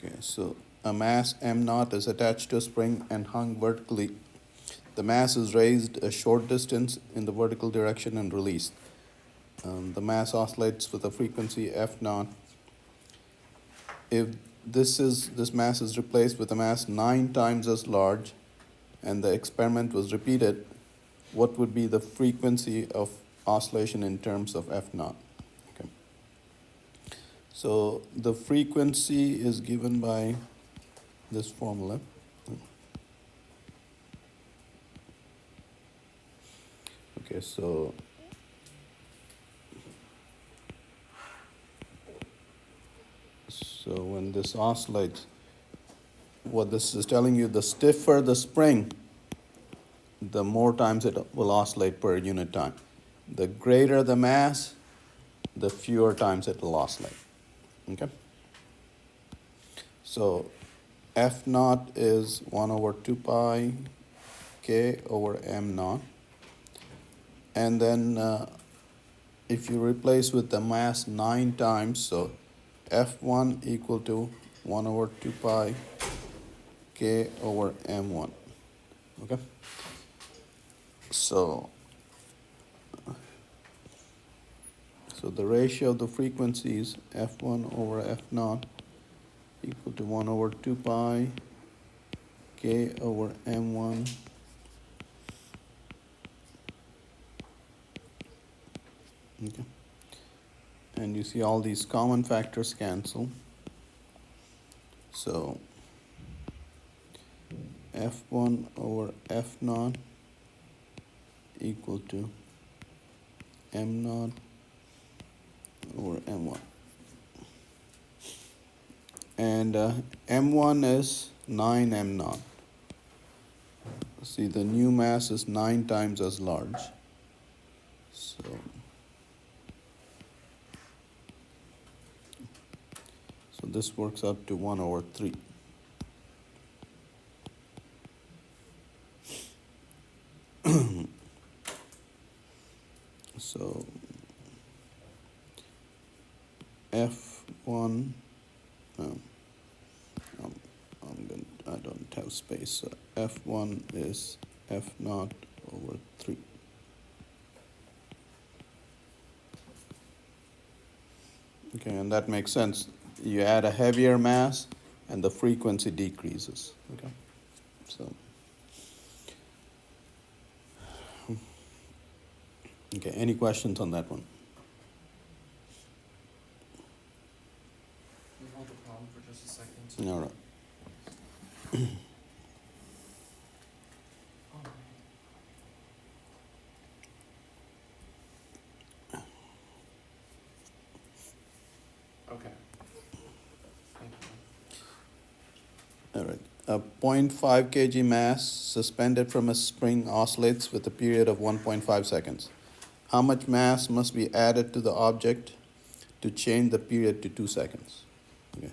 Okay, so a mass m naught is attached to a spring and hung vertically. The mass is raised a short distance in the vertical direction and released. The mass oscillates with a frequency f naught. If this mass is replaced with a mass 9 times as large and the experiment was repeated, what would be the frequency of oscillation in terms of f naught? Okay. So the frequency is given by this formula. Okay, so when this oscillates, what this is telling you, the stiffer the spring, the more times it will oscillate per unit time. The greater the mass, the fewer times it will oscillate. Okay? So F naught is 1 over 2 pi k over m naught. And then if you replace with the mass 9 times, so F1 equal to 1 over 2 pi k over m1. Okay? So the ratio of the frequencies F1 over F naught equal to 1 over 2 pi k over m1 . Okay. And you see all these common factors cancel. So F1 over F naught equal to m naught over m1. And m1 is 9 m naught. See, the new mass is 9 times as large. So this works out to 1 over 3. So F1, I don't have space. So F1 is F naught over 3. Okay, and that makes sense. You add a heavier mass and the frequency decreases. Okay, so okay, any questions on that one? Can you hold the problem for just a second? All right. Okay. Thank you. All right. A 0.5 kg mass suspended from a spring oscillates with a period of 1.5 seconds. How much mass must be added to the object to change the period to 2 seconds? Okay.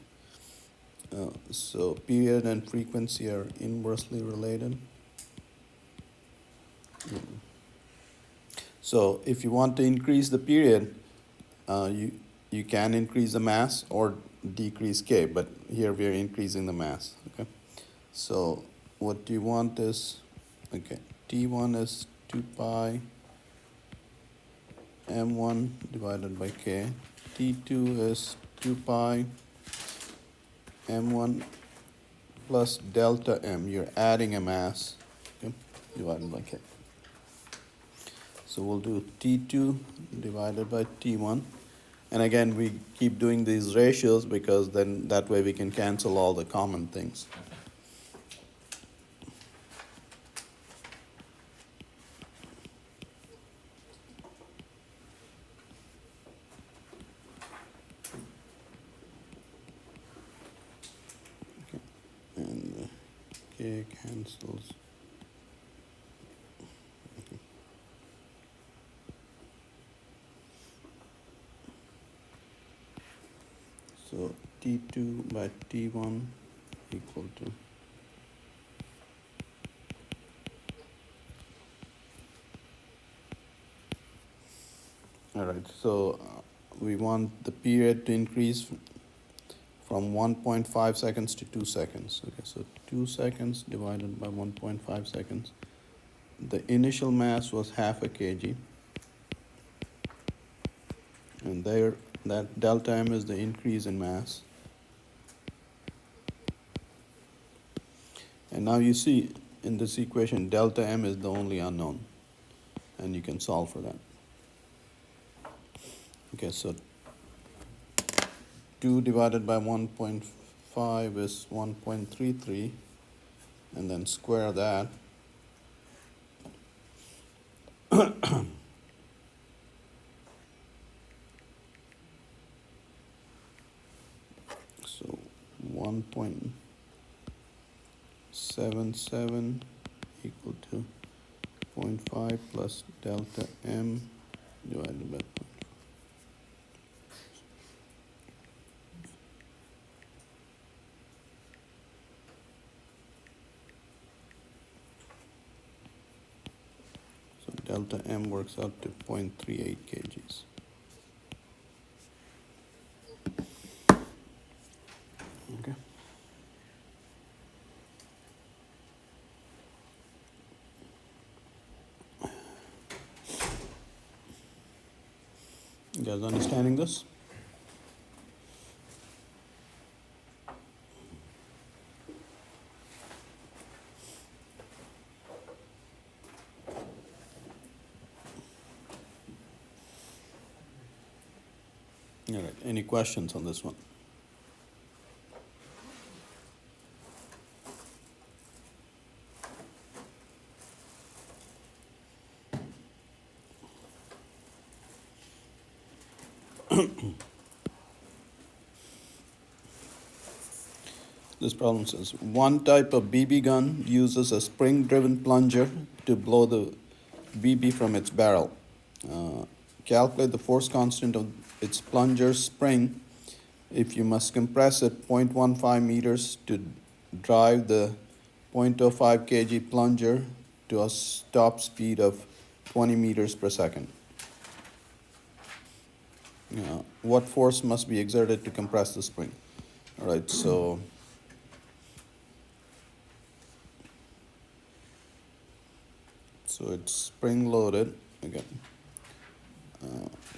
So period and frequency are inversely related. So if you want to increase the period, you can increase the mass or decrease k, but here we are increasing the mass. Okay. So what you want is, okay, T1 is 2 pi m1 divided by k. T2 is 2 pi m1 plus delta m. You're adding a mass, okay, divided by k. So we'll do T2 divided by T1. And again, we keep doing these ratios because then that way we can cancel all the common things. Okay. And k cancels. Okay. So T2 by T1 equal to all right, so we want the period to increase from 1.5 seconds to 2 seconds. Okay, so 2 seconds divided by 1.5 seconds. The initial mass was half a kg, and there, that delta m is the increase in mass. And now you see in this equation, delta m is the only unknown, and you can solve for that. Okay, so 2 divided by 1.5 is 1.33, and then square that. So 1.77 equal to 0.5 plus delta m divided by 0.5. So delta m works out to 0.38 kgs. Okay. You guys understanding this? All right, any questions on this one? This problem says, one type of BB gun uses a spring-driven plunger to blow the BB from its barrel. Calculate the force constant of its plunger spring if you must compress it 0.15 meters to drive the 0.05 kg plunger to a top speed of 20 meters per second. What force must be exerted to compress the spring? All right, so it's spring loaded again.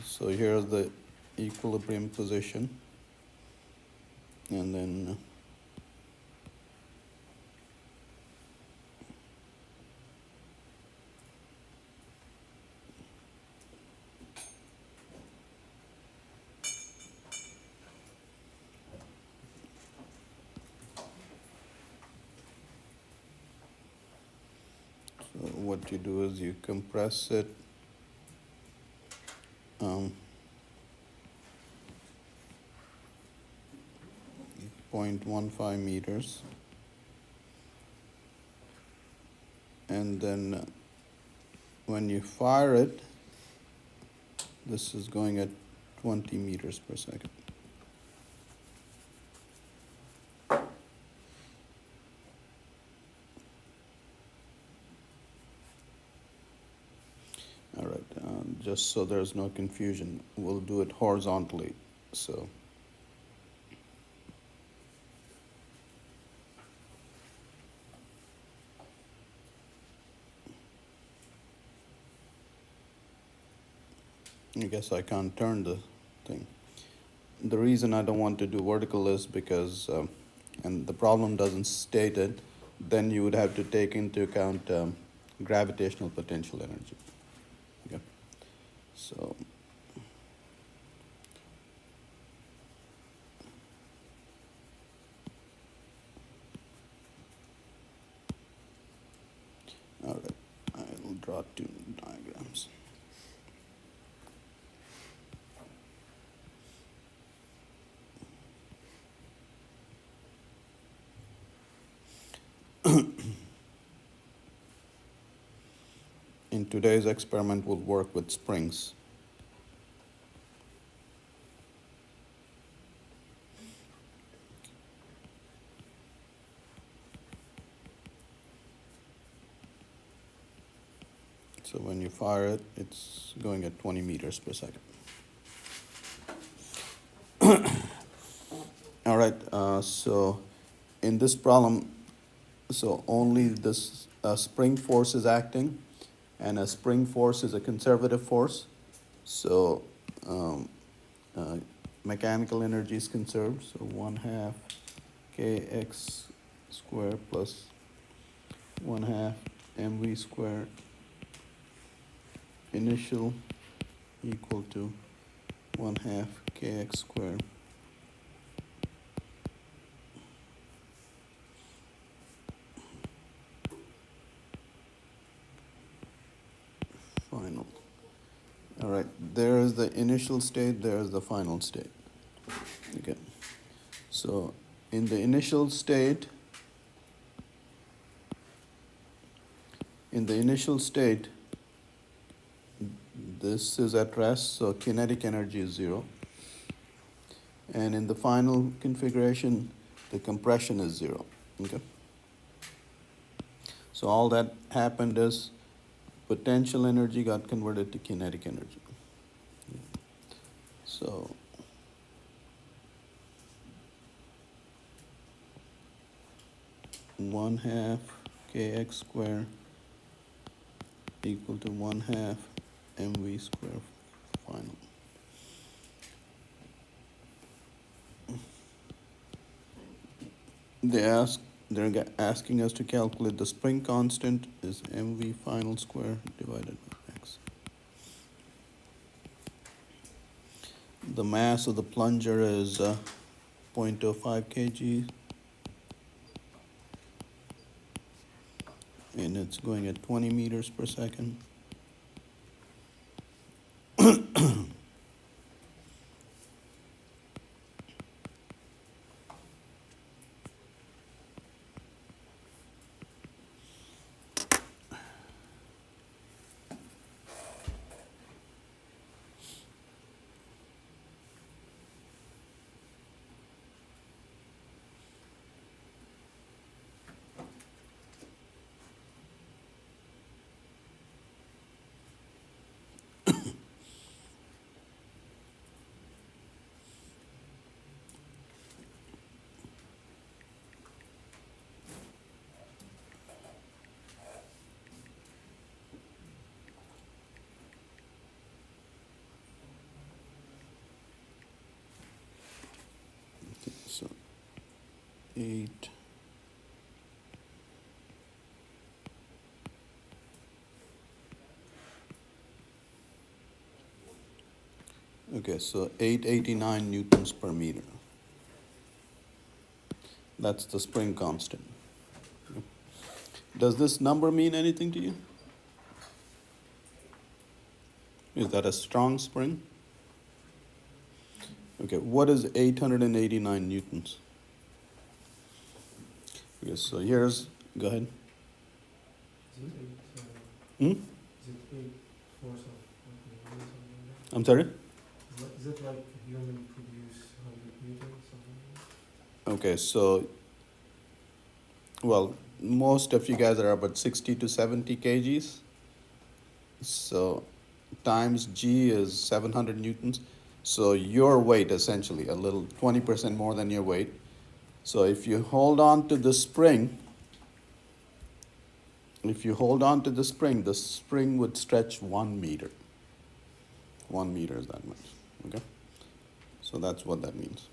So here's the equilibrium position, and then so what you do is you compress it 0.15 meters, and then when you fire it, this is going at 20 meters per second. All right, just so there's no confusion, we'll do it horizontally. So I guess I can't turn the thing. The reason I don't want to do vertical is because, and the problem doesn't state it, then you would have to take into account gravitational potential energy. Okay, so all right, I will draw two diagrams. In today's experiment, we'll work with springs. So when you fire it, it's going at 20 meters per second. All right, So in this problem, so only this spring force is acting, and a spring force is a conservative force. So uh, mechanical energy is conserved. So 1/2 kx squared plus 1/2 mv squared initial equal to 1/2 kx squared final. All right, there is the initial state, there is the final state. Okay, so in the initial state, this is at rest, so kinetic energy is 0. And in the final configuration, the compression is 0. Okay. So all that happened is potential energy got converted to kinetic energy. So one half kx squared equal to 1/2 mv squared final. They're asking us to calculate the spring constant is mv final square divided by x. The mass of the plunger is 0.05 kg, and it's going at 20 meters per second. So 8. Okay, so 889 newtons per meter. That's the spring constant. Does this number mean anything to you? Is that a strong spring? Okay, what is 889 newtons? Okay, so here's, go ahead. Hmm? Is it 8 force of something like that? I'm sorry? Is it like human produce 100 newtons, something like that? Okay, so, well, most of you guys are about 60 to 70 kgs. So times G is 700 newtons. So your weight essentially, a little 20% more than your weight. So if you hold on to the spring, the spring would stretch 1 meter. 1 meter is that much, okay? So that's what that means.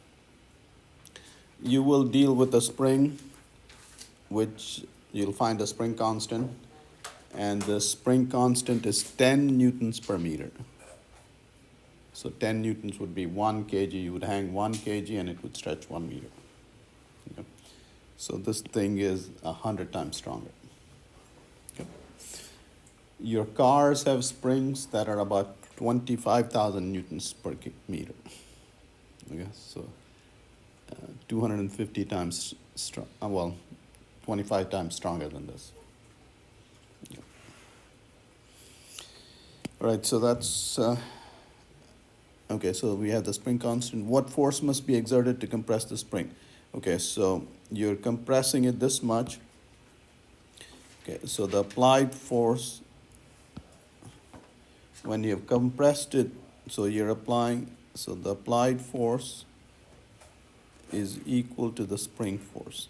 You will deal with a spring, which you'll find a spring constant, and the spring constant is 10 newtons per meter. So 10 newtons would be 1 kg. You would hang 1 kg and it would stretch 1 meter. Okay. So this thing is 100 times stronger. Okay. Your cars have springs that are about 25,000 newtons per meter. Okay, so 250 times strong. 25 times stronger than this. Yeah. All right, so that's okay. So we have the spring constant. What force must be exerted to compress the spring? Okay, so you're compressing it this much. Okay, so the applied force, when you've compressed it, so you're applying, so the applied force is equal to the spring force.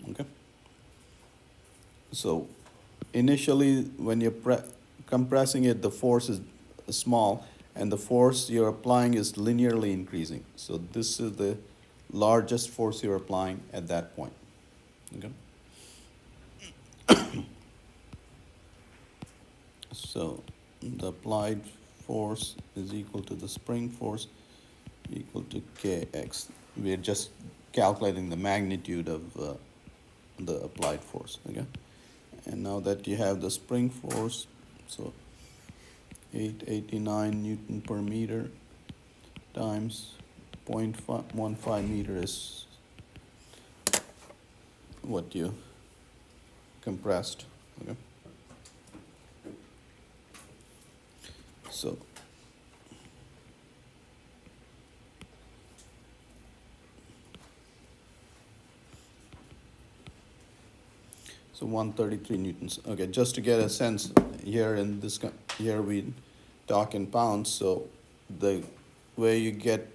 Okay? So initially, when you're compressing it, the force is small, and the force you're applying is linearly increasing. So this is the largest force you're applying at that point. Okay? So the applied force is equal to the spring force equal to kx. We're just calculating the magnitude of the applied force. Okay? And now that you have the spring force, so 889 Newton per meter times 0.15 meter is what you compressed. Okay? So so 133 newtons. Okay, just to get a sense, here in this, here we talk in pounds, so the way you get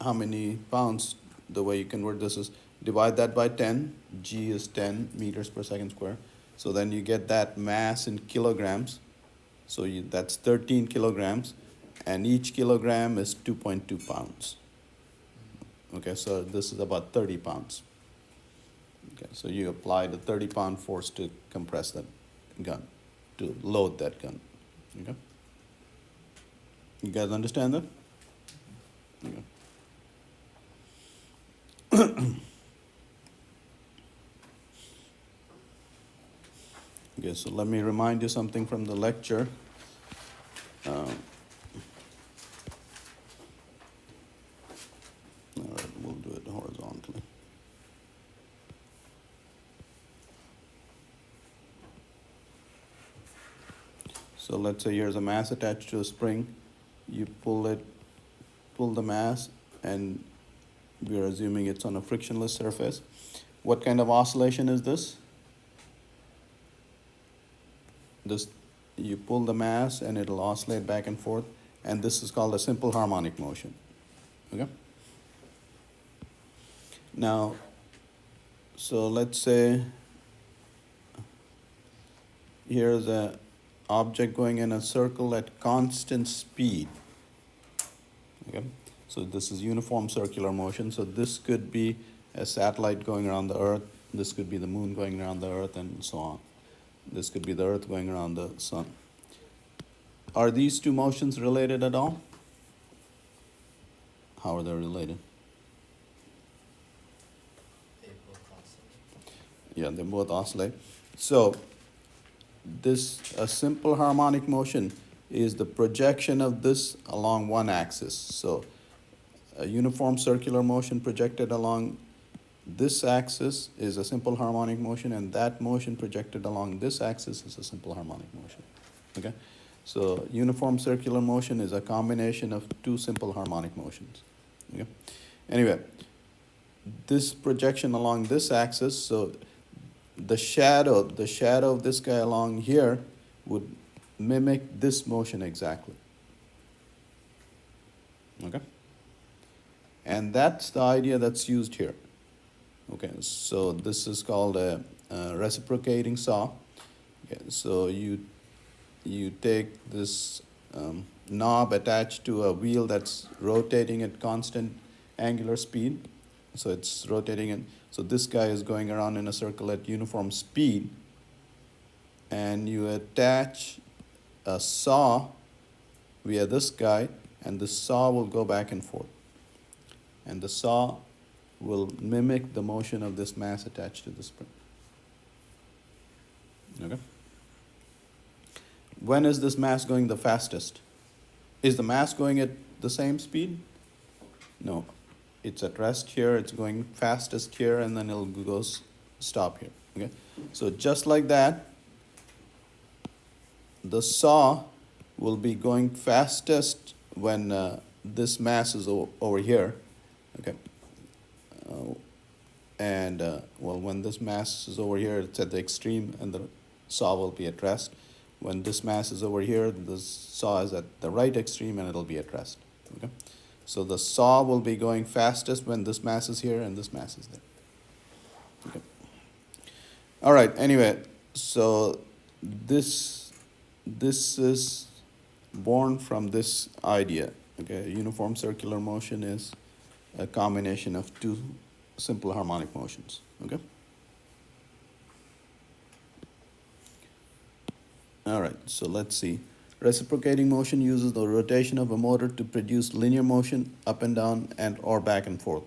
how many pounds, the way you convert this is divide that by 10, G is 10 meters per second square. So then you get that mass in kilograms. So that's 13 kilograms, and each kilogram is 2.2 pounds. Okay, so this is about 30 pounds. Okay, so you apply the 30-pound force to compress that gun, to load that gun. Okay? You guys understand that? Okay. Okay, so let me remind you something from the lecture. All right, we'll do it horizontally. So let's say here's a mass attached to a spring. You pull the mass, and we're assuming it's on a frictionless surface. What kind of oscillation is this? You pull the mass and it'll oscillate back and forth, and this is called a simple harmonic motion. Okay? Now, so let's say here's a object going in a circle at constant speed. Okay? So this is uniform circular motion. So this could be a satellite going around the Earth. This could be the moon going around the Earth, and so on. This could be the Earth going around the sun. Are these two motions related at all? How are they related? They both oscillate. Yeah, they both oscillate. So a simple harmonic motion is the projection of this along one axis. So a uniform circular motion projected along this axis is a simple harmonic motion, and that motion projected along this axis is a simple harmonic motion. Okay? So uniform circular motion is a combination of two simple harmonic motions. Okay? Anyway, this projection along this axis, so the shadow of this guy along here would mimic this motion exactly. Okay? And that's the idea that's used here. Okay, so this is called a reciprocating saw. Okay, so you take this knob attached to a wheel that's rotating at constant angular speed. So it's rotating, and so this guy is going around in a circle at uniform speed, and you attach a saw via this guy, and the saw will go back and forth. And the saw will mimic the motion of this mass attached to the spring. Okay? When is this mass going the fastest? Is the mass going at the same speed? No. It's at rest here, it's going fastest here, and then it'll go stop here. Okay? So just like that, the saw will be going fastest when this mass is over here. Okay? Well, when this mass is over here, it's at the extreme, and the saw will be at rest. When this mass is over here, the saw is at the right extreme, and it'll be at rest. Okay? So the saw will be going fastest when this mass is here and this mass is there. Okay. All right, anyway, so this is born from this idea. Okay, uniform circular motion is a combination of two simple harmonic motions. Okay. All right, so let's see. Reciprocating motion uses the rotation of a motor to produce linear motion up and down and or back and forth.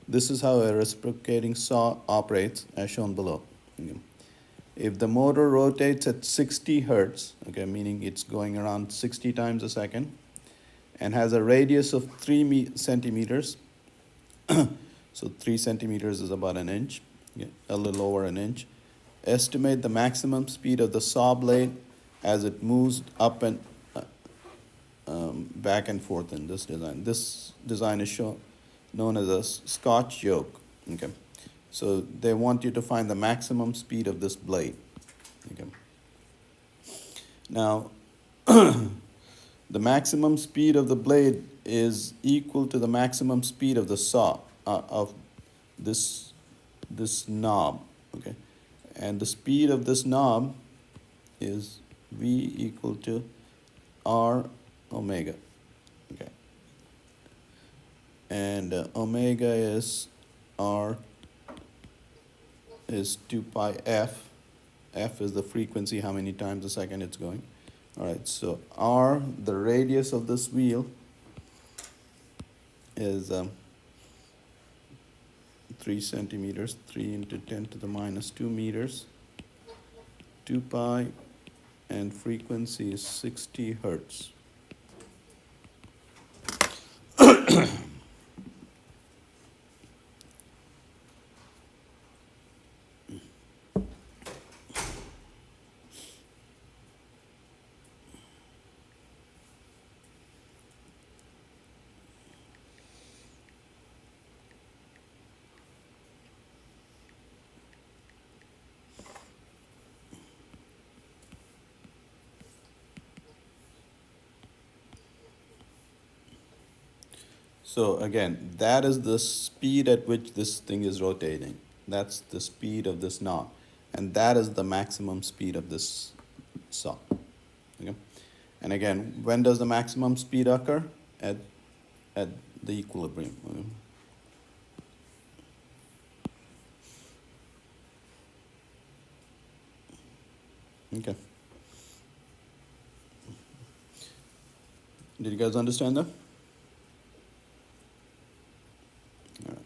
This is how a reciprocating saw operates as shown below. Okay. If the motor rotates at 60 hertz, okay, meaning it's going around 60 times a second, and has a radius of 3 centimeters, so 3 centimeters is about an inch, yeah, a little over an inch. Estimate the maximum speed of the saw blade as it moves up and back and forth in this design. This design is known as a Scotch yoke. Okay, so they want you to find the maximum speed of this blade. Okay. Now, the maximum speed of the blade is equal to the maximum speed of the saw of this knob. Okay, and the speed of this knob is V equal to R omega. Okay, and omega is R is 2 pi f. F is the frequency, how many times a second it's going. All right, so R, the radius of this wheel, is 3 centimeters, 3 into 10 to the minus 2 meters, 2 pi, and frequency is 60 hertz. So again, that is the speed at which this thing is rotating. That's the speed of this knob. And that is the maximum speed of this saw. Okay? And again, when does the maximum speed occur? At the equilibrium. Okay. Did you guys understand that? All right.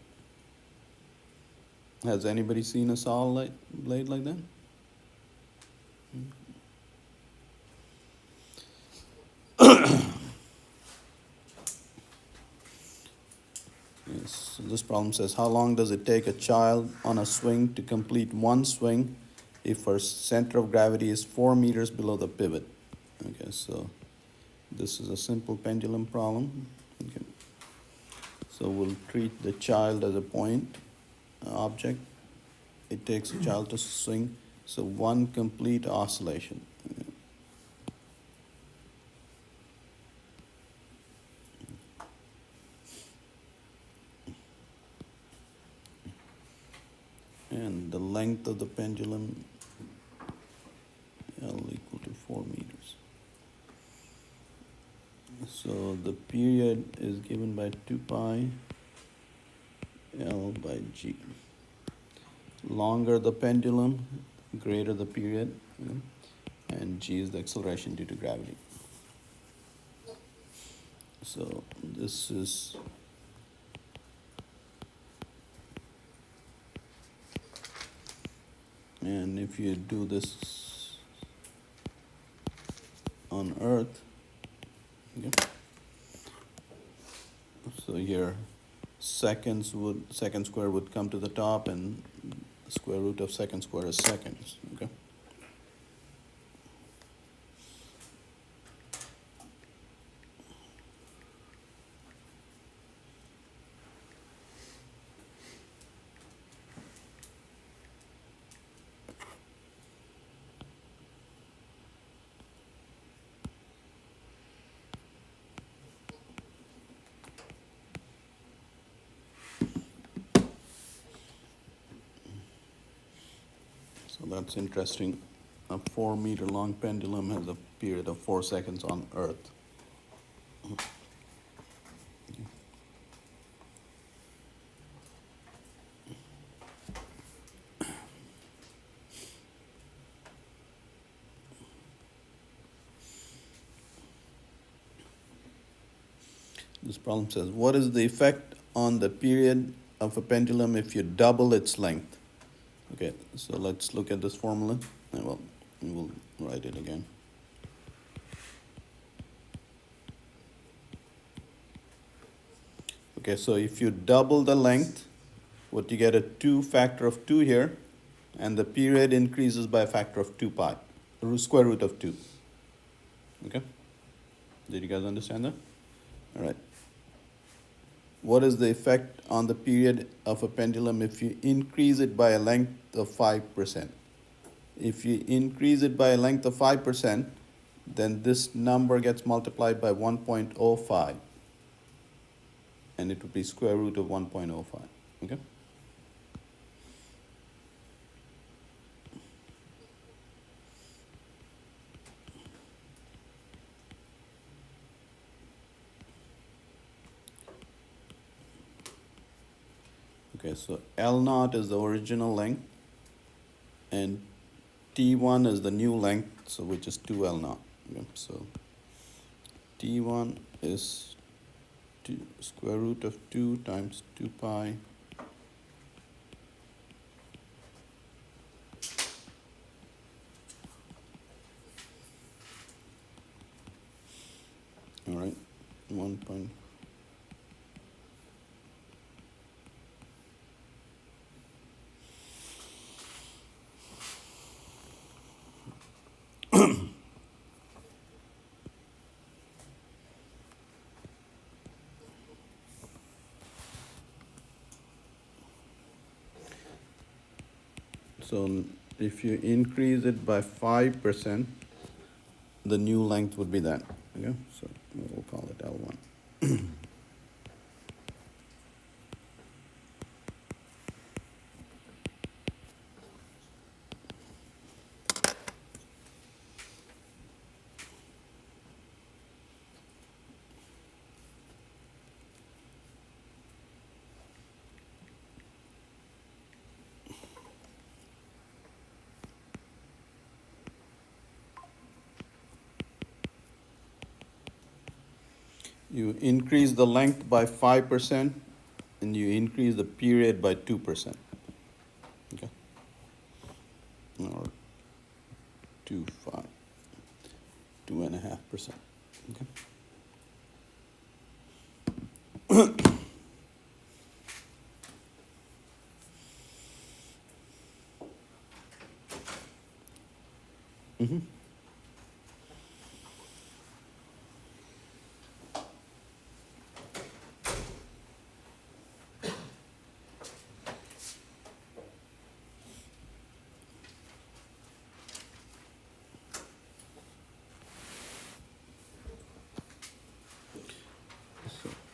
Has anybody seen a saw blade like that? Yes. So this problem says, how long does it take a child on a swing to complete one swing if her center of gravity is 4 meters below the pivot? Okay, so this is a simple pendulum problem. Okay. So we'll treat the child as a point object. It takes a child to swing, so one complete oscillation. And the length of the pendulum, L equal to 4 meters. So the period is given by 2 pi L by G. Longer the pendulum, greater the period, and G is the acceleration due to gravity. So this is and if you do this on Earth, okay, so here second square would come to the top, and the square root of second square is seconds. Okay. It's interesting. A 4-meter long pendulum has a period of 4 seconds on Earth. This problem says, what is the effect on the period of a pendulum if you double its length? Okay, so let's look at this formula. Well, we'll write it again. Okay, so if you double the length, what you get a 2 factor of 2 here, and the period increases by a factor of 2 pi, square root of 2. Okay? Did you guys understand that? All right. What is the effect on the period of a pendulum if you increase it by a length of 5%? If you increase it by a length of 5%, then this number gets multiplied by 1.05, and it would be square root of 1.05. Okay? Okay, so L naught is the original length, and T1 is the new length, so which is 2L naught. Okay, so T1 is square root of 2 times 2 pi all right, 1 point. So if you increase it by 5%, the new length would be that. Okay, so we'll call it L1. You increase the length by 5%, and you increase the period by 2%. Okay, or 2.5%. Okay. Mm-hmm.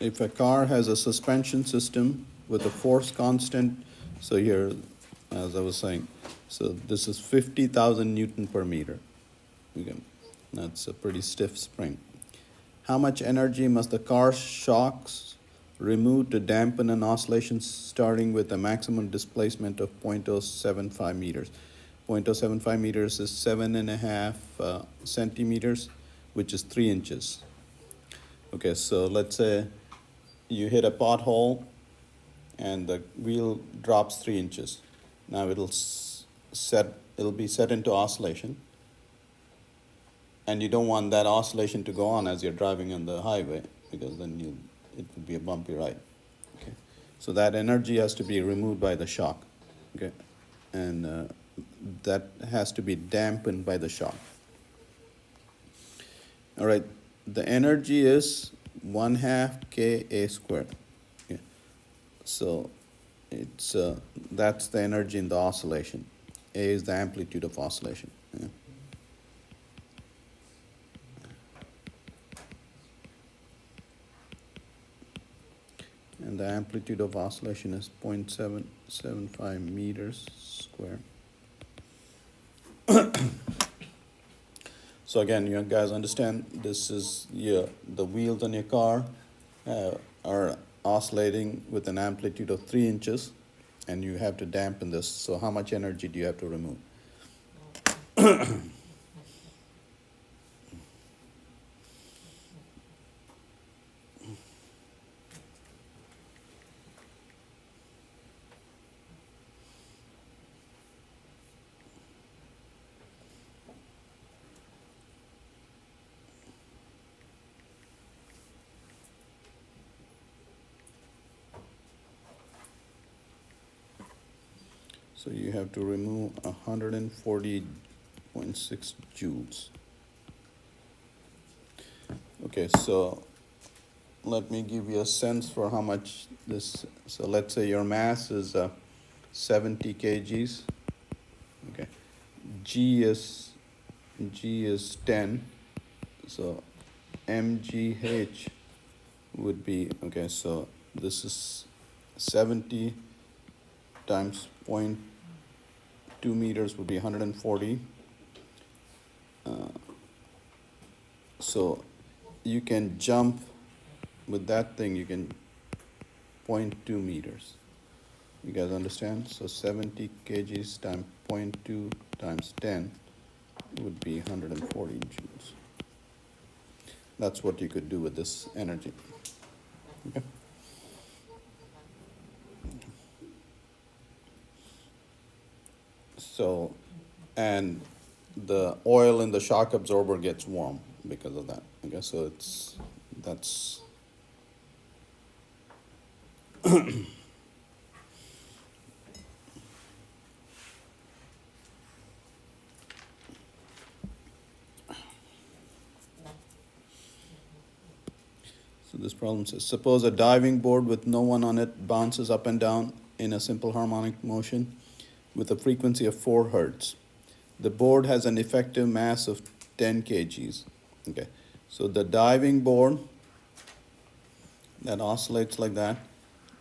If a car has a suspension system with a force constant, so here, as I was saying, so this is 50,000 Newton per meter. Okay. That's a pretty stiff spring. How much energy must the car shocks remove to dampen an oscillation starting with a maximum displacement of 0.075 meters? 0.075 meters is 7.5 centimeters, which is 3 inches. Okay, so let's say you hit a pothole and the wheel drops 3 inches. Now it'll be set into oscillation, and you don't want that oscillation to go on as you're driving on the highway, because then it would be a bumpy ride. Okay, so that energy has to be removed by the shock. Okay, and that has to be dampened by the shock. All right, the energy is 1/2 Ka squared. Okay. So it's that's the energy in the oscillation. A is the amplitude of oscillation. Yeah. And the amplitude of oscillation is 0.775 meters squared. So again, you guys understand, this is the wheels on your car are oscillating with an amplitude of 3 inches, and you have to dampen this. So how much energy do you have to remove? So you have to remove 140.6 joules. Okay, so let me give you a sense for how much this, so let's say your mass is 70 kgs. Okay, G is 10, so mgh would be, okay, so this is 70 times 0.2 meters would be 140. So you can jump with that thing, you can 0.2 meters. You guys understand? So 70 kgs times 0.2 times 10 would be 140 joules. That's what you could do with this energy. Okay. So, and the oil in the shock absorber gets warm because of that. Okay, so that's so this problem says, suppose a diving board with no one on it bounces up and down in a simple harmonic motion with a frequency of 4 hertz. The board has an effective mass of 10 kgs. Okay, so the diving board that oscillates like that,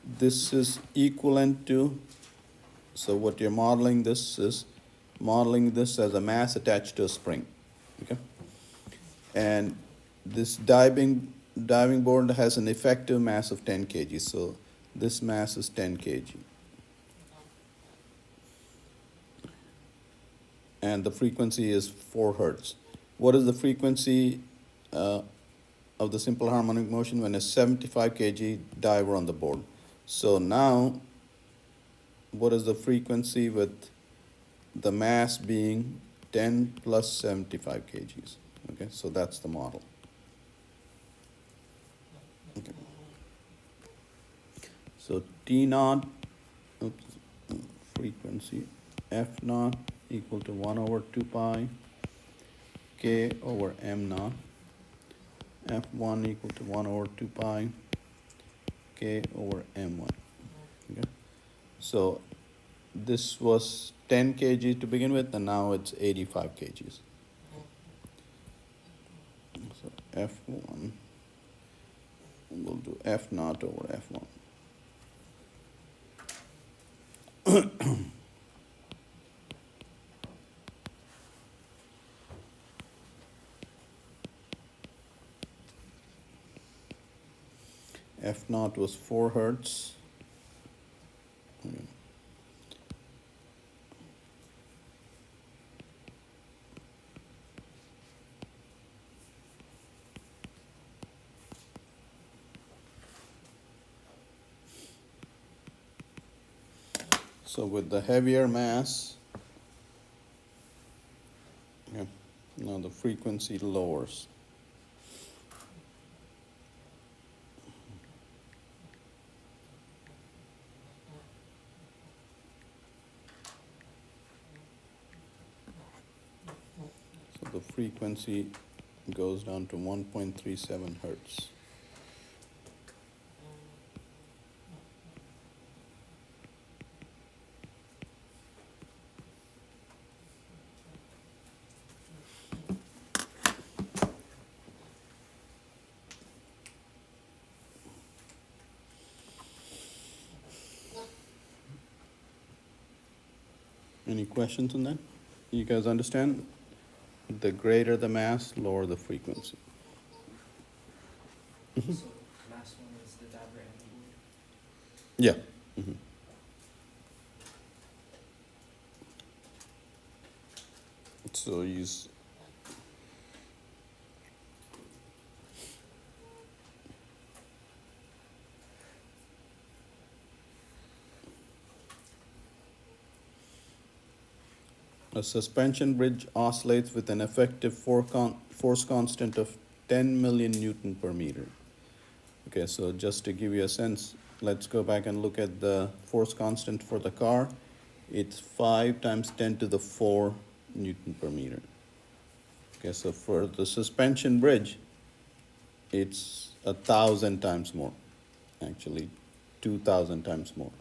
this is equivalent to, so what you're modeling this is, modeling this as a mass attached to a spring. Okay, and this diving board has an effective mass of 10 kg, so this mass is 10 kg. And the frequency is 4 hertz. What is the frequency of the simple harmonic motion when a 75 kg diver on the board? So now, what is the frequency with the mass being 10 plus 75 kgs? Okay, so that's the model. Okay. So T naught, oops, frequency F naught equal to 1 over 2 pi K over M naught. F1 equal to 1 over 2 pi K over M1. Okay. So this was 10 kg to begin with, and now it's 85 kgs. So F1, we'll do F naught over F1. F naught was 4 hertz. Okay. So with the heavier mass, okay, now the frequency lowers. So the frequency goes down to 1.37 hertz. Any questions on that? You guys understand? The greater the mass, lower the frequency. So last one is the diagram board. Yeah. Mhm. So use a suspension bridge oscillates with an effective force constant of 10 million Newton per meter. Okay, so just to give you a sense, let's go back and look at the force constant for the car. It's 5 times 10 to the 4 Newton per meter. Okay, so for the suspension bridge, it's 1,000 times more, actually 2,000 times more.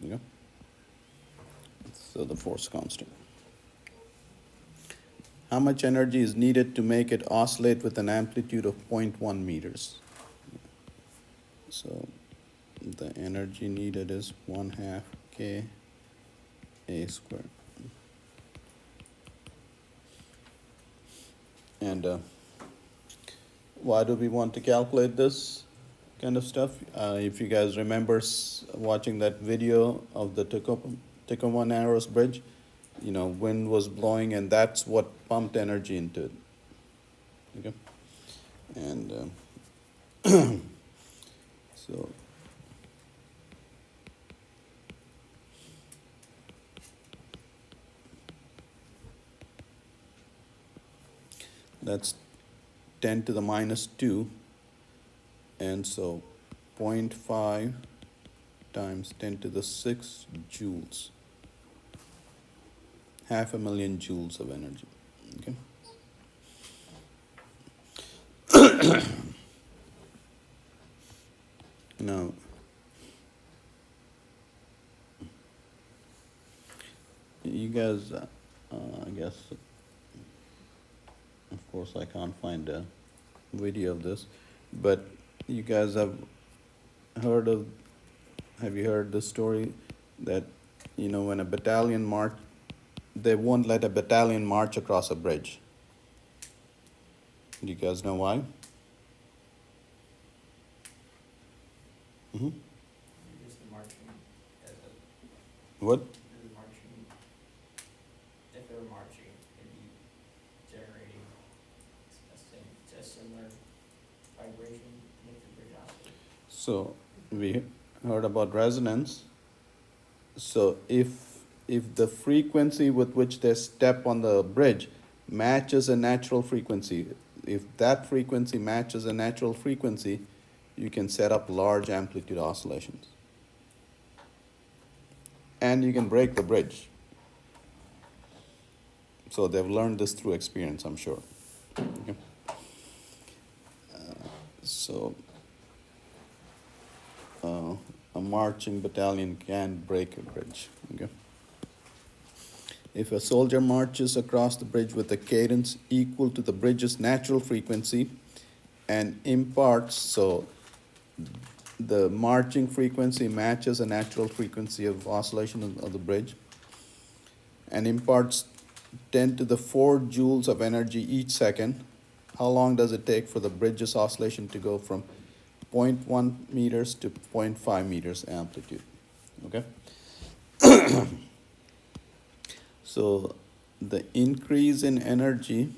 You know? So the force constant. How much energy is needed to make it oscillate with an amplitude of 0.1 meters? So the energy needed is 1/2 K A squared. And why do we want to calculate this kind of stuff? If you guys remember watching that video of the Tacoma Narrows Bridge, you know, wind was blowing and that's what pumped energy into it. Okay? And so that's 10 to the minus 2, and so 0.5 times 10 to the 6 joules, 500,000 joules of energy. Okay. Now, you guys, I guess, of course, I can't find a video of this, but you guys heard of, have you heard the story that, you know, when a battalion march, they won't let a battalion march across a bridge. Do you guys know why? Mm-hmm. Because the marching, as a, What? the marching, if they're marching, it'd be generating a similar vibration to make the bridge oscillate. So we heard about resonance. So if the frequency with which they step on the bridge matches a natural frequency, if that frequency matches a natural frequency, you can set up large amplitude oscillations. And you can break the bridge. So they've learned this through experience, I'm sure. Okay. So a marching battalion can break a bridge. Okay. If a soldier marches across the bridge with a cadence equal to the bridge's natural frequency and imparts, so the marching frequency matches a natural frequency of oscillation of the bridge, and imparts 10 to the 4 joules of energy each second, how long does it take for the bridge's oscillation to go from 0.1 meters to 0.5 meters amplitude? Okay. So the increase in energy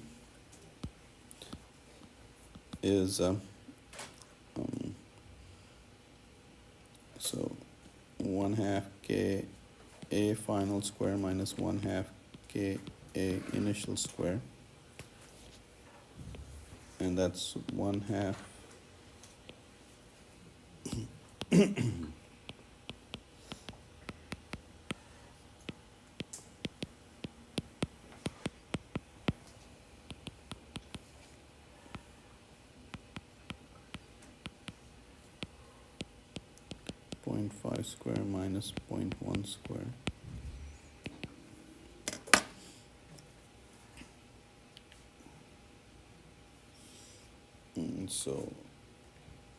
is so 1/2 K A final square minus 1/2 K A initial square, and that's 1/2 0.5 square minus 0.1 square. And so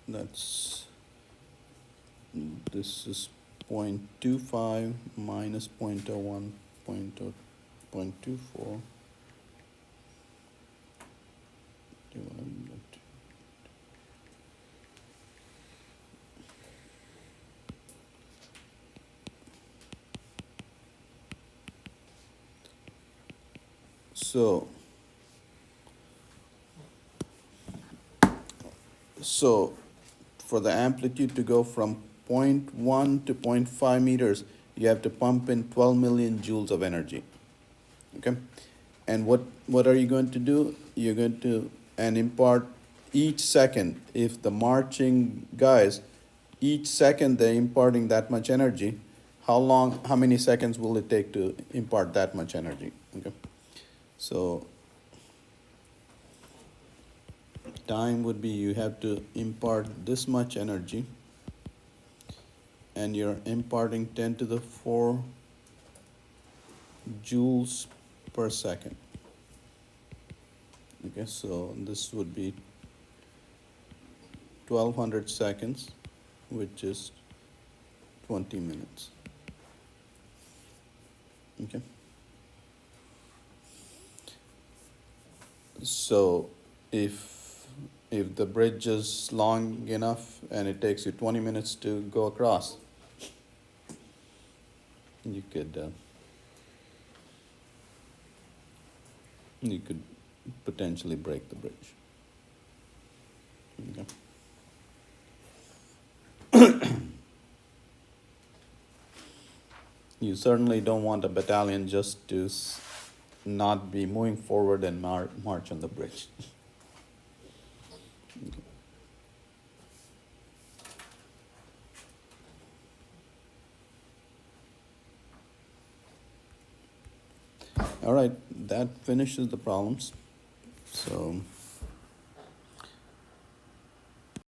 that's, this is 0.25 minus 0.01, 0.24. So for the amplitude to go from 0.1 to 0.5 meters, you have to pump in 12 million joules of energy. Okay? And what are you going to do? You're going to and impart each second. If the marching guys, each second they're imparting that much energy, how many seconds will it take to impart that much energy? Okay? So time would be you have to impart this much energy, and you're imparting 10 to the 4 joules per second. Okay, so this would be 1200 seconds, which is 20 minutes. Okay. So if the bridge is long enough and it takes you 20 minutes to go across, you could potentially break the bridge. Okay. You certainly don't want a battalion just to not be moving forward and march on the bridge. Okay. All right, that finishes the problems. So